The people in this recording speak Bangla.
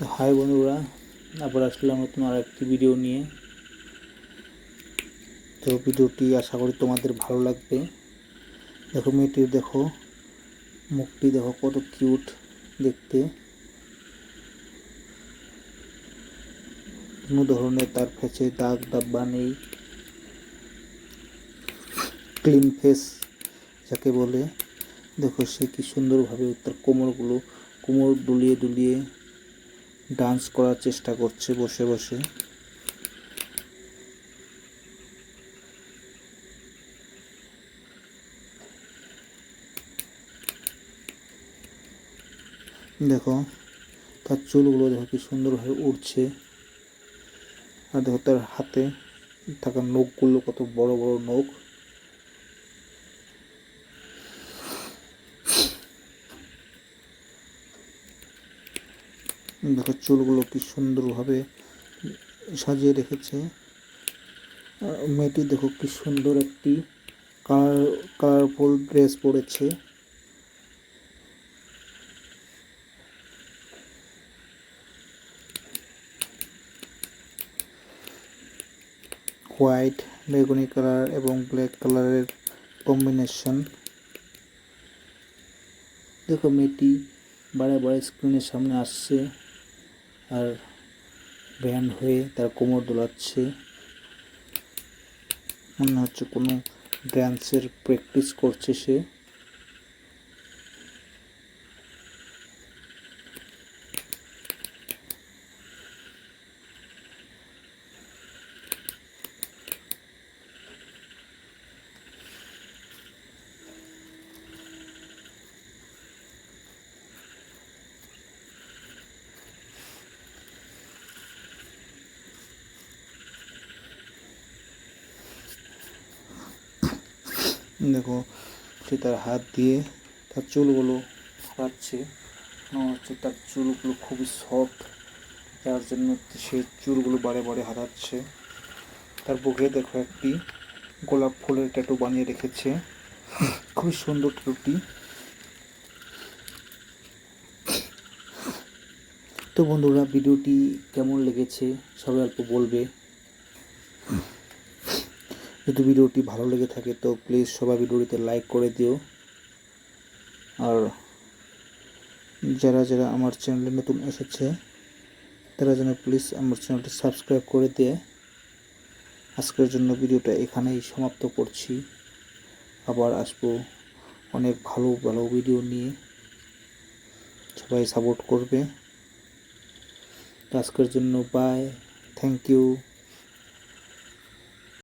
হাই বন্ধুরা, আবার আসলাম নতুন আর একটি ভিডিও নিয়ে। তো ভিডিওটি আশা করি তোমাদের ভালো লাগবে। দেখো মেয়েটির দেখো মুখটি, দেখো কত কিউট দেখতে। কোনো ধরনের তার ফেসে দাগ দাব্বা নেই, ক্লিন ফেস যাকে বলে। দেখো সে কি সুন্দরভাবে তার কোমর দুলিয়ে দুলিয়ে ডান্স করার চেষ্টা করছে বসে বসে। দেখো তার চুলগুলো দেখো কি সুন্দরভাবে উড়ছে। আর দেখো তার হাতে থাকা নখগুলো কত বড় বড় নখ। দেখো চুলগুলো কি সুন্দরভাবে সাজিয়ে রেখেছে। মেয়েটি দেখো কি সুন্দর একটি কালারফুল ড্রেস পরেছে। হোয়াইট, বেগুনি কালার এবং ব্ল্যাক কালারের কম্বিনেশন। দেখো মেয়েটি বারে বারে স্ক্রিনের সামনে আসছে আর ব্যান্ড হয়ে তার কোমর দোলাচ্ছে। মনে হচ্ছে কোনো ড্যান্সের প্র্যাকটিস করছে সে। দেখো সে তার হাত দিয়ে তার চুলগুলো হাঁটাচ্ছে। মনে হচ্ছে তার চুলগুলো খুবই সফট, যার জন্য সে চুলগুলো বারে বারে হাতাচ্ছে। তার বুকে দেখো একটি গোলাপ ফুলের ট্যাটু বানিয়ে রেখেছে, খুবই সুন্দর ট্যাটুটি। তো বন্ধুরা, ভিডিওটি কেমন লেগেছে সবাই অল্প বলবে। যদি ভিডিওটি ভালো লেগে থাকে তো প্লিজ সবাই ভিডিওটিতে লাইক করে দিও। আর যারা যারা আমার চ্যানেলে নতুন এসেছে তারা যেন প্লিজ আমার চ্যানেলটি সাবস্ক্রাইব করে দিয়ে। আজকের জন্য ভিডিওটা এখানেই সমাপ্ত করছি। আবার আসবো অনেক ভালো ভালো ভিডিও নিয়ে, সবাই সাপোর্ট করবে। আজকের জন্য বাই, থ্যাংক ইউ।